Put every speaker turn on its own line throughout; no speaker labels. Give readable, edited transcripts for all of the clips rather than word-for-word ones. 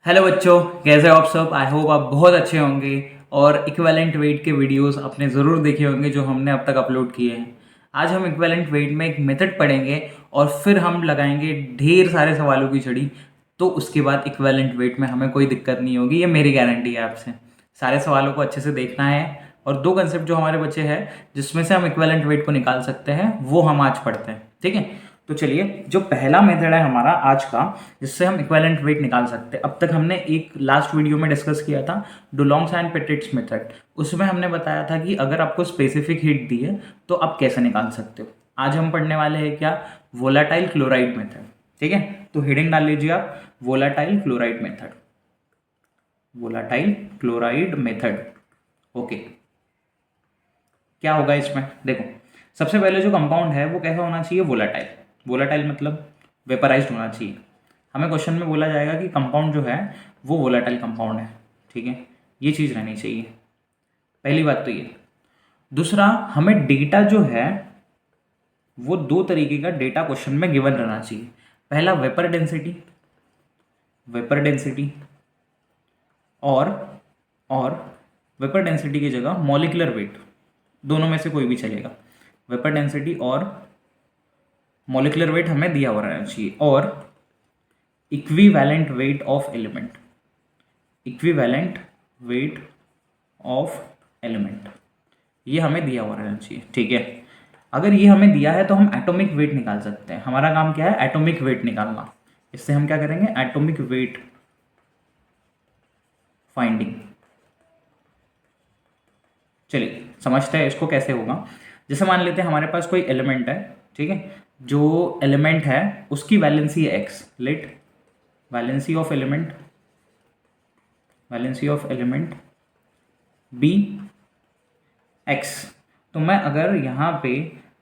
Hello बच्चों, कैसे हो आप सब। आई होप आप बहुत अच्छे होंगे और इक्विवेलेंट वेट के वीडियोस आपने ज़रूर देखे होंगे जो हमने अब तक अपलोड किए हैं। आज हम इक्विवेलेंट वेट में एक मेथड पढ़ेंगे और फिर हम लगाएंगे ढेर सारे सवालों की छड़ी। तो उसके बाद इक्विवेलेंट वेट में हमें कोई दिक्कत नहीं होगी, ये मेरी गारंटी है आपसे। सारे सवालों को अच्छे से देखना है और दो कंसेप्ट जो हमारे बच्चे हैं जिसमें से हम इक्विवेलेंट वेट को निकाल सकते हैं वो हम आज पढ़ते हैं, ठीक है। तो चलिए, जो पहला मेथड है हमारा आज का जिससे हम इक्विवेलेंट वेट निकाल सकते हैं, अब तक हमने एक लास्ट वीडियो में डिस्कस किया था डुलोंग्स एंड पेटिट्स मेथड। उसमें हमने बताया था कि अगर आपको स्पेसिफिक हीट दी है तो आप कैसे निकाल सकते हो। आज हम पढ़ने वाले हैं क्या, वोलाटाइल क्लोराइड मेथड, ठीक है। तो हेडिंग डाल लीजिए आप, volatile chloride method, volatile chloride method. Okay, क्या होगा इसमें, देखो। सबसे पहले जो कंपाउंड है वो कैसा होना चाहिए, वोलाटाइल। वोलाटाइल मतलब वेपराइज्ड होना चाहिए। हमें क्वेश्चन में बोला जाएगा कि कंपाउंड जो है वो वोलाटाइल कंपाउंड है, ठीक है। ये चीज़ रहनी चाहिए, पहली बात तो ये। दूसरा, हमें डेटा जो है वो दो तरीके का डेटा क्वेश्चन में गिवन रहना चाहिए। पहला वेपर डेंसिटी, वेपर डेंसिटी और और वेपर डेंसिटी की जगह मॉलिक्यूलर वेट, दोनों में से कोई भी चलेगा। वेपर डेंसिटी और मॉलिक्यूलर वेट हमें दिया हुआ रहना चाहिए। और equivalent weight of element, equivalent weight of element, ये हमें दिया हुआ रहना चाहिए, ठीक है। अगर ये हमें दिया है तो हम एटॉमिक वेट निकाल सकते हैं। हमारा काम क्या है, एटॉमिक वेट निकालना। इससे हम क्या करेंगे, एटॉमिक वेट फाइंडिंग। चलिए समझते हैं इसको कैसे होगा। जैसे मान लेते हैं हमारे पास कोई एलिमेंट है, ठीक है। जो एलिमेंट है उसकी वैलेंसी है X. Let valency of element, valency of element B X. तो मैं अगर यहाँ पे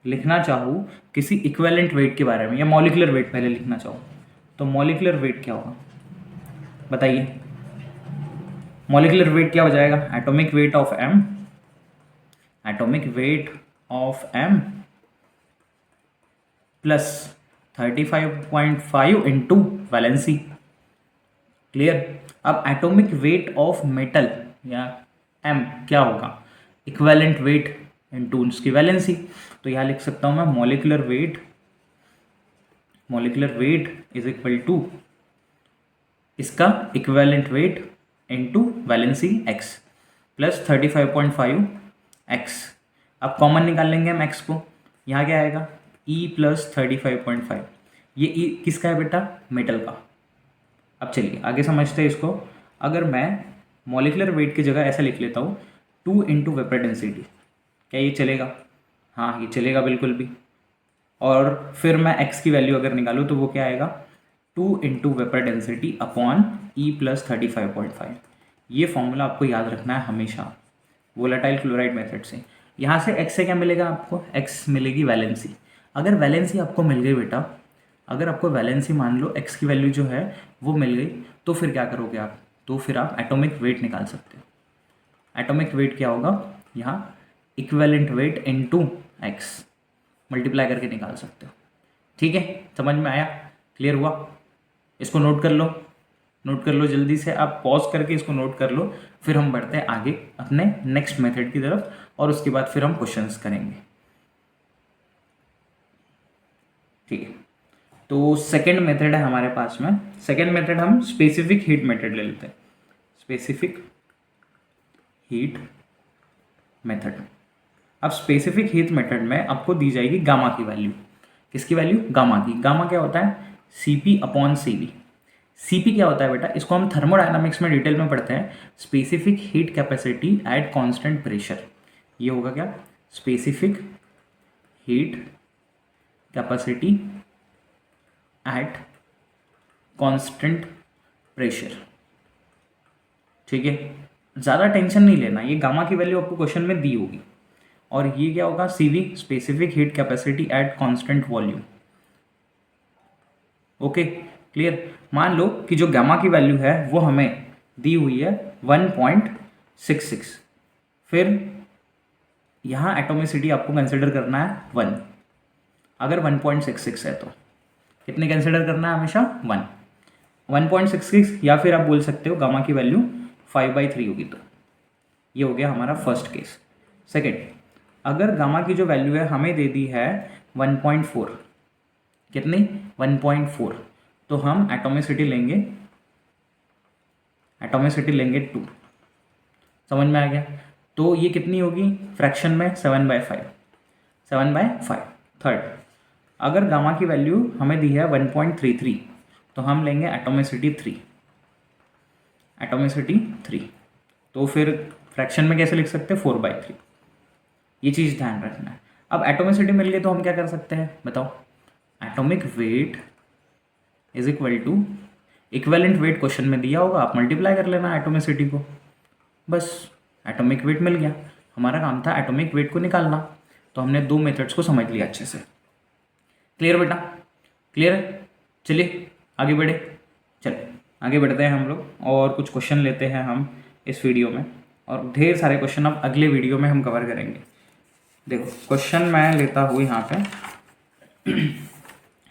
लिखना चाहूँ किसी इक्विवेलेंट वेट के बारे में या मॉलिक्यूलर वेट पहले लिखना चाहूँ, तो मॉलिक्यूलर वेट क्या होगा बताइए। मॉलिक्यूलर वेट क्या हो जाएगा, atomic weight of M, atomic weight of M plus 35.5 into valency. Clear. अब एटॉमिक वेट ऑफ मेटल या एम क्या होगा, इक्विवेलेंट वेट इंटू उसकी वैलेंसी। तो यहाँ लिख सकता हूँ मैं molecular weight, molecular weight is equal to इसका equivalent weight into valency x plus 35.5 x. अब कॉमन निकाल लेंगे हम एक्स को, यहाँ क्या आएगा ई प्लस 35.5। ये ई किसका है बेटा, मेटल का। अब चलिए आगे समझते हैं इसको। अगर मैं मॉलिक्यूलर वेट की जगह ऐसा लिख लेता हूँ 2 इंटू वेपर डेंसिटी, क्या ये चलेगा, हाँ ये चलेगा बिल्कुल भी। और फिर मैं x की वैल्यू अगर निकालूँ तो वो क्या आएगा, 2 into vapour density upon E plus 35.5। ये फॉर्मूला आपको याद रखना है हमेशा वोलेटाइल क्लोराइड मेथड से। यहाँ से x से क्या मिलेगा आपको, x मिलेगी वैलेंसी। अगर वैलेंसी आपको मिल गई बेटा, अगर आपको वैलेंसी मान लो x की वैल्यू जो है वो मिल गई, तो फिर क्या करोगे आप, तो फिर आप एटॉमिक वेट निकाल सकते हो। एटॉमिक वेट क्या होगा, यहाँ equivalent weight into x multiply करके निकाल सकते हो, ठीक है। समझ में आया, क्लियर हुआ। इसको नोट कर लो, नोट कर लो जल्दी से, आप पॉज करके इसको नोट कर लो। फिर हम बढ़ते हैं आगे अपने नेक्स्ट मेथड की तरफ और उसके बाद फिर हम क्वेश्चंस करेंगे, ठीक है। तो सेकेंड मेथड है हमारे पास में। सेकेंड मेथड हम स्पेसिफिक हीट मेथड ले लेते हैं, स्पेसिफिक हीट मेथड। अब स्पेसिफिक हीट मेथड में आपको दी जाएगी गामा की वैल्यू। किसकी वैल्यू, गामा की। गामा क्या होता है, Cp अपॉन Cv। Cp क्या होता है बेटा, इसको हम थर्मोडायनामिक्स में डिटेल में पढ़ते हैं, specific heat capacity at constant pressure. ये होगा क्या, specific heat capacity at constant pressure, ठीक है। ज़्यादा टेंशन नहीं लेना, ये गामा की वैल्यू आपको क्वेश्चन में दी होगी। और ये क्या होगा, Cv specific heat capacity at constant volume. Okay clear. मान लो कि जो गामा की वैल्यू है वो हमें दी हुई है 1.66। फिर यहाँ एटोमिसिटी आपको कंसिडर करना है 1। अगर 1.66 है तो कितने कंसिडर करना है, हमेशा 1। 1.66 या फिर आप बोल सकते हो गामा की वैल्यू 5/3 होगी। तो ये हो गया हमारा फर्स्ट केस। सेकेंड, अगर गामा की जो वैल्यू है हमें दे दी है 1.4, कितनी 1.4, तो हम एटोमिसिटी लेंगे 2। समझ में आ गया? तो ये कितनी होगी फ्रैक्शन में 7/5। थर्ड, अगर गामा की वैल्यू हमें दी है 1.33, तो हम लेंगे एटोमिसिटी 3। तो फिर फ्रैक्शन में कैसे लिख सकते हैं 4/3। ये चीज़ ध्यान रखना है। अब एटोमिसिटी मिल गई तो हम क्या कर सकते हैं बताओ? Atomic weight is equal to equivalent weight question में दिया होगा, आप मल्टीप्लाई कर लेना एटोमिसिटी को, बस एटॉमिक वेट मिल गया। हमारा काम था एटॉमिक वेट को निकालना, तो हमने 2 मेथड्स को समझ लिया अच्छे से। क्लियर बेटा? क्लियर है? चलिए आगे बढ़े। चलिए आगे बढ़ते हैं हम लोग और कुछ क्वेश्चन लेते हैं हम इस वीडियो में, और ढेर सारे क्वेश्चन अब अगले वीडियो में हम कवर करेंगे। देखो क्वेश्चन मैं लेता हूँ यहाँ पे।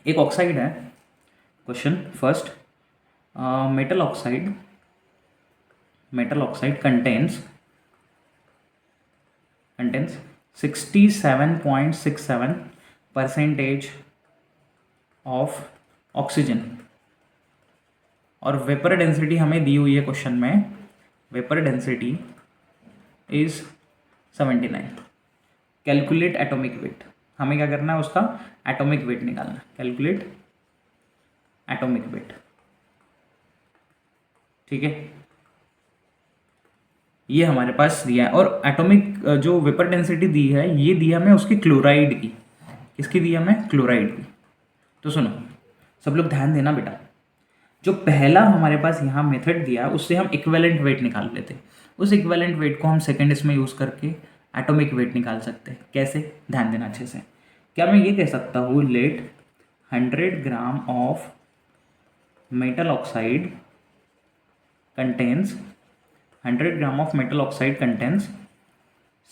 एक ऑक्साइड है, question first, metal oxide contains 67.67% of oxygen, और वेपर डेंसिटी हमें दी हुई है क्वेश्चन में, vapour density is 79। Calculate atomic weight, हमें क्या करना है उसका एटॉमिक वेट निकालना। कैलकुलेट एटॉमिक वेट, ठीक है, ये हमारे पास दिया है। और एटॉमिक जो वेपर डेंसिटी दी है ये दी है हमें उसकी क्लोराइड की। किसकी दी है हमें? क्लोराइड की। तो सुनो सब लोग ध्यान देना बेटा, जो पहला हमारे पास यहाँ मेथड दिया उससे हम इक्विवेलेंट वेट निकाल लेते, उस इक्विवेलेंट वेट को हम सेकेंड इसमें यूज़ करके एटॉमिक वेट निकाल सकते हैं। कैसे? ध्यान देना अच्छे से। क्या मैं ये कह सकता हूँ let 100 gram of metal oxide contains 100 gram of metal oxide contains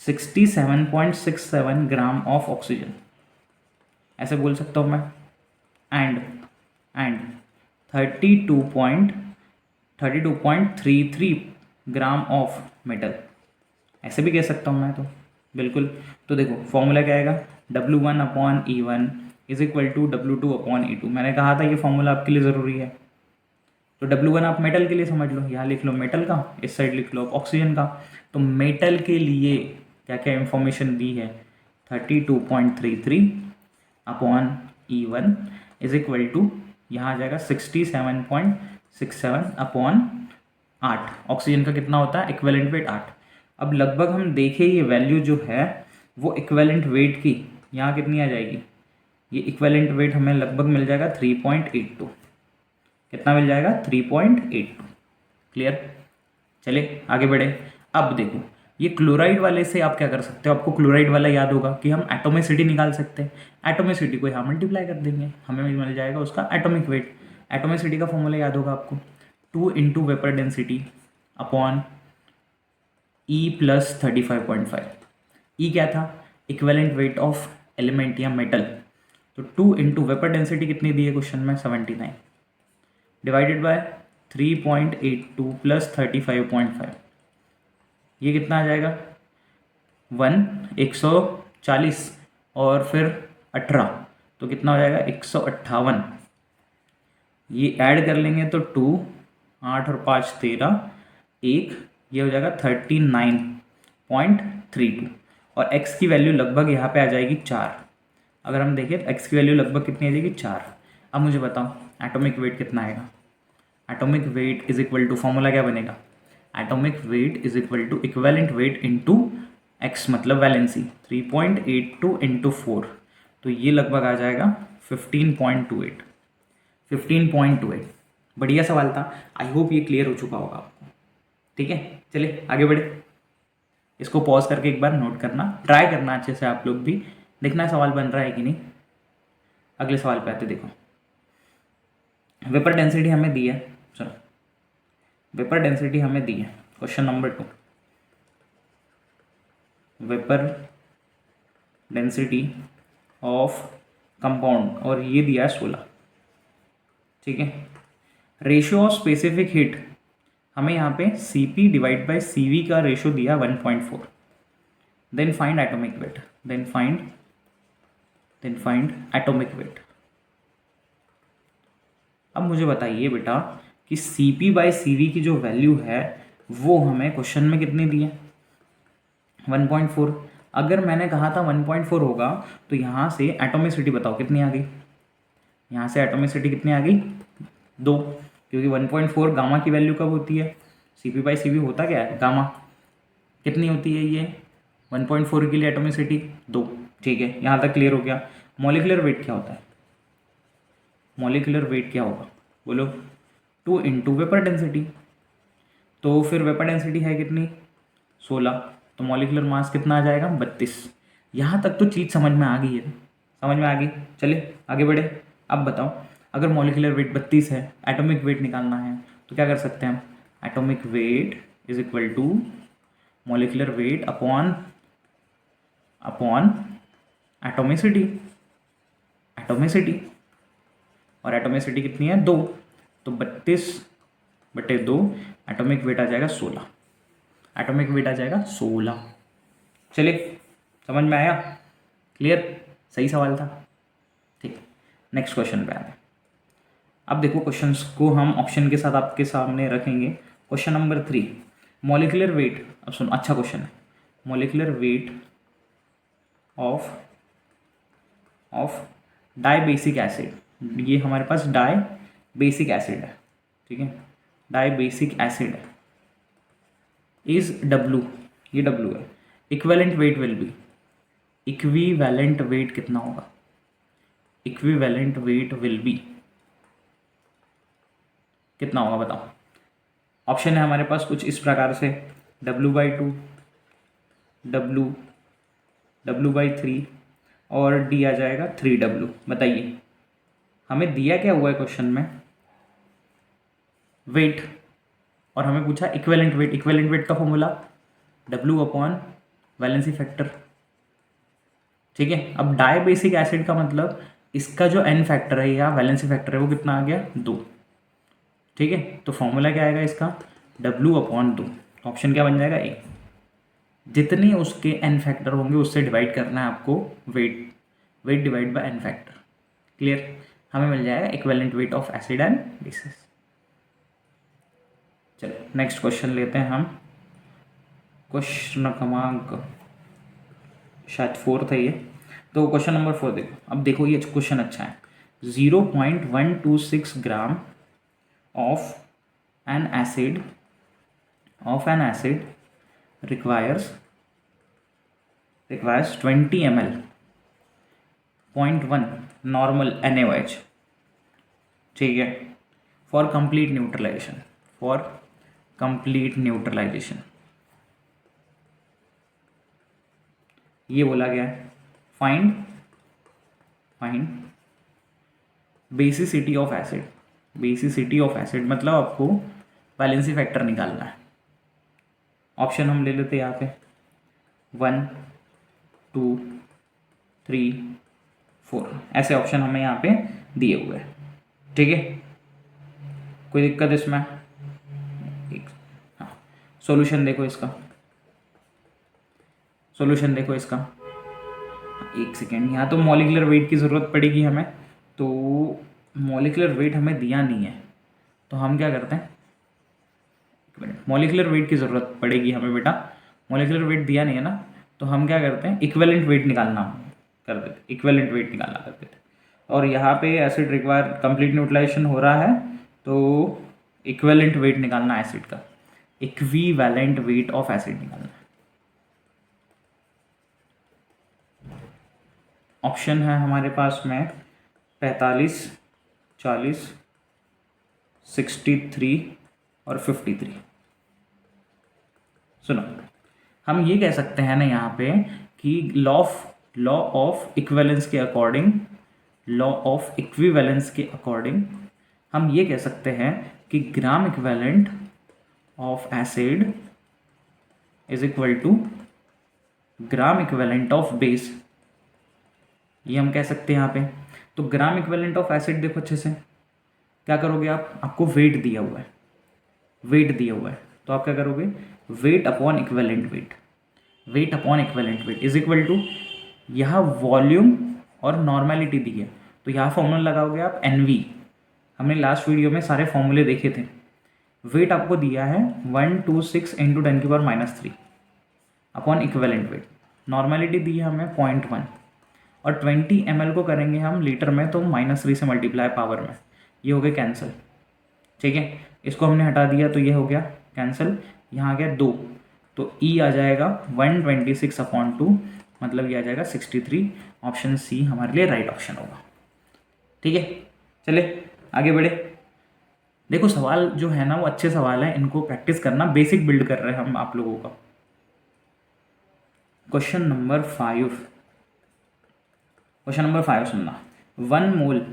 67.67 gram of oxygen, ऐसे बोल सकता हूँ मैं। एंड 32.33 ग्राम ऑफ मेटल, ऐसे भी कह सकता हूँ मैं। तो बिल्कुल, तो देखो फॉर्मूला क्या आएगा, W1/E1 is equal to W2/E2। मैंने कहा था ये फॉर्मूला आपके लिए ज़रूरी है। तो W1 आप मेटल के लिए समझ लो, यहाँ लिख लो मेटल का, इस साइड लिख लो ऑक्सीजन का। तो मेटल के लिए क्या क्या इंफॉर्मेशन दी है, 32.33/E1 इज इक्वल टू, यहाँ आ जाएगा 67.67/8। ऑक्सीजन का कितना होता है इक्विवेलेंट वेट 8। अब लगभग हम देखें ये वैल्यू जो है वो इक्विवेलेंट वेट की यहाँ कितनी आ जाएगी, ये इक्विवेलेंट वेट हमें लगभग मिल जाएगा 3.82। कितना मिल जाएगा? 3.82। क्लियर? चलिए आगे बढ़े। अब देखो ये क्लोराइड वाले से आप क्या कर सकते हो, आपको क्लोराइड वाला याद होगा कि हम एटोमिसिटी निकाल सकते हैं। एटोमिसिटी को यहाँ मल्टीप्लाई कर देंगे, हमें मिल जाएगा उसका एटॉमिक वेट। एटोमिसिटी का फॉर्मूला याद होगा आपको, 2 into vapour density upon E plus 35.5। ई क्या था? इक्विवेलेंट वेट ऑफ एलिमेंट या मेटल। तो 2 इंटू वेपर डेंसिटी कितनी दी है क्वेश्चन में 79, डिवाइडेड बाय 3.82 प्लस 35.5, ये कितना आ जाएगा 140 और फिर 18, तो कितना हो जाएगा 158। ये ऐड कर लेंगे तो 2, 8 और 5 13, 1, ये हो जाएगा 39.32। और x की वैल्यू लगभग यहाँ पे आ जाएगी 4। अगर हम देखें तो x की वैल्यू लगभग कितनी आ जाएगी 4। अब मुझे बताओ एटॉमिक वेट कितना आएगा। Atomic weight is equal to, formula क्या बनेगा, atomic weight is equal to equivalent weight into x मतलब वैलेंसी, 3.82 इंटू 4, तो ये लगभग आ जाएगा 15.28। 15.28। बढ़िया सवाल था, आई होप ये क्लियर हो चुका होगा आपको। ठीक है चलिए आगे बढ़े। इसको पॉज करके एक बार नोट करना, ट्राई करना अच्छे से आप लोग भी, देखना सवाल बन रहा है कि नहीं। अगले सवाल पे आते, देखो वेपर डेंसिटी हमें दी है, चलो वेपर डेंसिटी हमें दी है, question number 2, vapour density of compound, और ये दिया है 16। ठीक है, रेशियो ऑफ स्पेसिफिक हीट, हमें यहाँ पे Cp डिवाइड बाय Cv का रेशियो दिया 1.4. Then find atomic weight, then find atomic weight. अब मुझे बताइए बेटा कि Cp बाय Cv की जो वैल्यू है वो हमें क्वेश्चन में कितनी दी है, 1.4. अगर मैंने कहा था 1.4 होगा तो यहाँ से एटॉमिसिटी बताओ कितनी आ गई, यहाँ से एटॉमिसिटी कितनी आ गई, 2. क्योंकि 1.4 गामा की वैल्यू कब होती है, Cp बाई Cv होता क्या है, गामा. कितनी होती है ये 1.4 के लिए एटॉमिसिटी 2. ठीक है, यहाँ तक क्लियर हो गया. मॉलिक्यूलर वेट क्या होता है, मॉलिक्यूलर वेट क्या होगा बोलो, 2 इंटू वेपर डेंसिटी. तो फिर वेपर डेंसिटी है कितनी, 16. तो मॉलिक्यूलर मास कितना आ जाएगा, 32. यहाँ तक तो चीज़ समझ में आ गई है, समझ में आ गई. चलिए आगे बढ़े. अब बताओ अगर मॉलिक्यूलर वेट 32 है, एटॉमिक वेट निकालना है तो क्या कर सकते हैं हम, atomic weight is equal to molecular weight upon atomicity. और एटॉमिसिटी कितनी है, 2. तो 32/2 एटॉमिक वेट आ जाएगा 16. एटॉमिक वेट आ जाएगा 16. चलिए समझ में आया, क्लियर, सही सवाल था. ठीक, नेक्स्ट क्वेश्चन पे आते हैं. अब देखो क्वेश्चंस को हम ऑप्शन के साथ आपके सामने रखेंगे. Question number 3, molecular weight. अब सुनो, अच्छा क्वेश्चन है. Molecular weight of dibasic acid. ये हमारे पास डाई बेसिक एसिड है, ठीक है, डाई बेसिक एसिड है, इज W, ये W है. Equivalent weight will be, equivalent weight कितना होगा, इक्विवेलेंट वेट विल बी कितना होगा बताओ. ऑप्शन है हमारे पास कुछ इस प्रकार से, W/2, W/3 और D आ जाएगा 3W. बताइए हमें दिया क्या हुआ है क्वेश्चन में, वेट, और हमें पूछा इक्विवेलेंट वेट. इक्विवेलेंट वेट का formula W upon valency factor. ठीक है, अब डाई बेसिक एसिड का मतलब इसका जो N फैक्टर है या वैलेंसी फैक्टर है वो कितना आ गया, 2. ठीक है, तो फॉर्मूला क्या आएगा इसका, W अपॉन 2. ऑप्शन क्या बन जाएगा, A. जितने उसके N फैक्टर होंगे उससे डिवाइड करना है आपको weight divide by N factor. Clear, हमें मिल जाएगा equivalent weight of acid and bases. चलो नेक्स्ट क्वेश्चन लेते हैं हम. क्वेश्चन क्रमांक शायद 4 था ये. तो क्वेश्चन नंबर 4 देखो. अब देखो ये क्वेश्चन अच्छा है. 0.126 gram of N acid requires 20 ml 0.1 normal NaOH. ठीक है, फॉर कंप्लीट न्यूट्रलाइजेशन. ये बोला गया है find basicity of acid. Basicity of acid मतलब आपको वैलेंसी फैक्टर निकालना है. ऑप्शन हम ले लेते हैं यहाँ पे 1, 2, 3, 4 ऐसे ऑप्शन हमें यहाँ पे दिए हुए हैं. ठीक है, कोई दिक्कत इसमें, हाँ. सॉल्यूशन देखो इसका, एक सेकेंड. यहाँ तो मॉलिक्यूलर वेट की ज़रूरत पड़ेगी हमें, तो मॉलिक्यूलर वेट हमें दिया नहीं है तो हम क्या करते हैं, मॉलिक्यूलर वेट की ज़रूरत पड़ेगी हमें बेटा. मॉलिक्यूलर वेट दिया नहीं है ना, तो हम क्या करते हैं, इक्विवेलेंट वेट निकालना कर देते, इक्विवेलेंट वेट निकालना कर देते. और यहाँ पे एसिड रिक्वायर कंप्लीट न्यूट्रलाइजेशन हो रहा है तो इक्विवेलेंट वेट निकालना एसिड का, इक्विवेलेंट वेट ऑफ एसिड निकालना. ऑप्शन है हमारे पास में 45, 40, 63 और 53. सुनो, हम ये कह सकते हैं ना यहाँ पे कि लॉ ऑफ इक्विवेलेंस के अकॉर्डिंग हम ये कह सकते हैं कि gram equivalent of acid is equal to gram equivalent of base. ये हम कह सकते हैं यहाँ पे. तो ग्राम इक्विवेलेंट ऑफ एसिड देखो अच्छे से, क्या करोगे आप, आपको वेट दिया हुआ है, वेट दिया हुआ है, तो आप क्या करोगे, weight upon equivalent weight, weight upon equivalent weight is equal to, यहाँ वॉल्यूम और नॉर्मेलिटी दी है, तो यहाँ फॉर्मूला लगाओगे आप NV। हमने लास्ट वीडियो में सारे फॉर्मूले देखे थे। वेट आपको दिया है 126 into 10⁻³ upon equivalent weight, normality दी है हमें 0.1, और 20 ml को करेंगे हम लीटर में, तो -3 से मल्टीप्लाई पावर में, ये हो गया कैंसिल। ठीक है, इसको हमने हटा दिया तो ये हो गया कैंसिल, यहाँ आ गया 2, तो E आ जाएगा 126/2, मतलब ये आ जाएगा 63। ऑप्शन सी हमारे लिए राइट ऑप्शन होगा। ठीक है, चले आगे बढ़े। देखो सवाल जो है ना वो अच्छे सवाल है, इनको प्रैक्टिस करना, बेसिक बिल्ड कर रहे हैं हम आप लोगों का। क्वेश्चन नंबर 5, क्वेश्चन नंबर 5 सुनना। 1 mole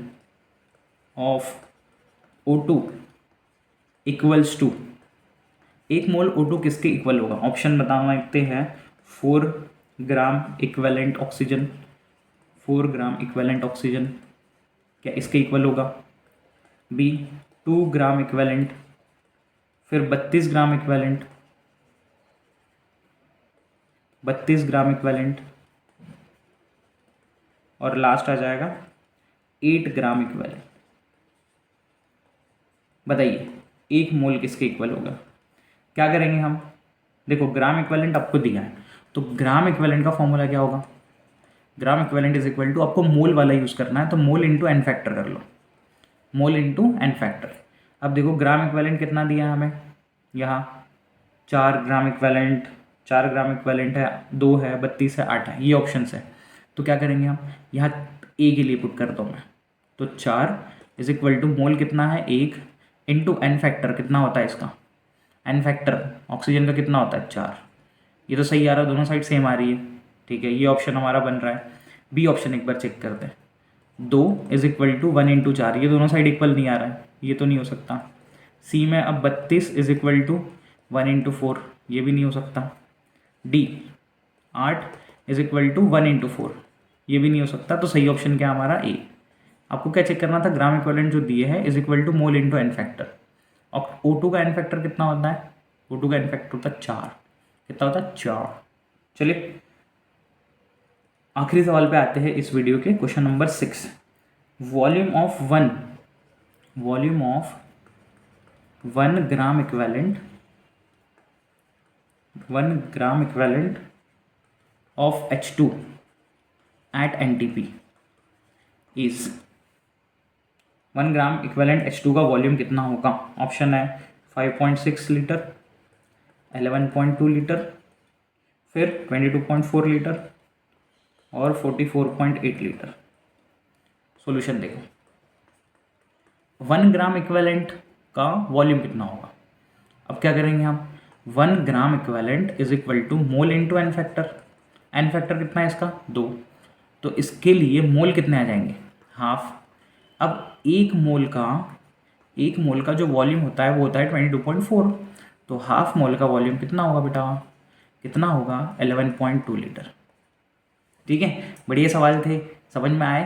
of O2 equals to, 1 mole O2 किसके इक्वल होगा, ऑप्शन बताते हैं। 4 gram equivalent oxygen, 4 gram equivalent oxygen क्या इसके इक्वल होगा, B 2 ग्राम इक्विवेलेंट, फिर 32 ग्राम इक्विवेलेंट, 32 ग्राम इक्विवेलेंट, और लास्ट आ जाएगा 8 ग्राम इक्विवेलेंट। बताइए 1 मोल किसके इक्वल होगा। क्या करेंगे हम, देखो ग्राम इक्विवेलेंट आपको दिया है, तो ग्राम इक्विवेलेंट का फॉर्मूला क्या होगा, gram equivalent is equal to, आपको मोल वाला यूज़ करना है, तो मोल इंटू एन फैक्टर कर लो, मोल इंटू एन फैक्टर। अब देखो ग्राम इक्विवेलेंट कितना दिया है हमें, यहाँ 4 ग्राम इक्विवेलेंट, 4 ग्राम इक्विवेलेंट है, 2 है, 32 है, 8 है, ये ऑप्शन है। तो क्या करेंगे हम, यहाँ ए के लिए पुट करता हूँ मैं, तो 4 इज इक्वल टू मोल कितना है 1 इंटू एन फैक्टर कितना होता है इसका, एन फैक्टर ऑक्सीजन का कितना होता है 4। ये तो सही आ रहा है, दोनों साइड सेम आ रही है। ठीक है, ये ऑप्शन हमारा बन रहा है। बी ऑप्शन एक बार चेक करते हैं, 2 इज इक्वल टू 1 इंटू 4, ये दोनों साइड इक्वल नहीं आ रहा है, ये तो नहीं हो सकता। सी में अब 32 इज इक्वल टू 1 इंटू 4, ये भी नहीं हो सकता। D 8 is equal to 1 into 4, ये भी नहीं हो सकता। तो सही ऑप्शन क्या हमारा ए। आपको क्या चेक करना था, ग्राम इक्विवेलेंट जो दिए है is equal to mole into n factor, और O2 का एन फैक्टर कितना होता है, O2 का एन फैक्टर होता है 4, कितना होता है 4। चलिए आखिरी सवाल पे आते हैं इस वीडियो के, question number 6। Volume of 1 gram equivalent, 1 gram equivalent of H2 at NTP is, 1 gram equivalent H2 का वॉल्यूम कितना होगा। ऑप्शन है 5.6 लीटर, 11.2 लीटर, फिर 22.4 लीटर, और 44.8 लीटर। सॉल्यूशन देखो, 1 ग्राम इक्विवेलेंट का वॉल्यूम कितना होगा। अब क्या करेंगे हम, 1 gram equivalent is equal to mole into n factor, n factor कितना है इसका 2, तो इसके लिए मोल कितने आ जाएंगे, हाफ। अब एक मोल का जो वॉल्यूम होता है वो होता है 22.4, तो हाफ मोल का वॉल्यूम कितना होगा बेटा, कितना होगा 11.2 लीटर। ठीक है, बढ़िया सवाल थे, समझ में आए,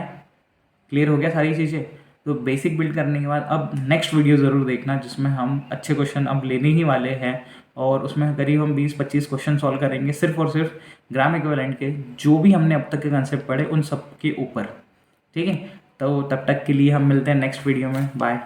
क्लियर हो गया सारी चीज़ें। तो बेसिक बिल्ड करने के बाद अब नेक्स्ट वीडियो ज़रूर देखना, जिसमें हम अच्छे क्वेश्चन अब लेने ही वाले हैं, और उसमें करीब हम 20-25 क्वेश्चन सॉल्व करेंगे, सिर्फ और सिर्फ ग्राम इक्विवेलेंट के, जो भी हमने अब तक के कंसेप्ट पढ़े उन सब के ऊपर। ठीक है, तो तब तक के लिए हम मिलते हैं नेक्स्ट वीडियो में, बाय।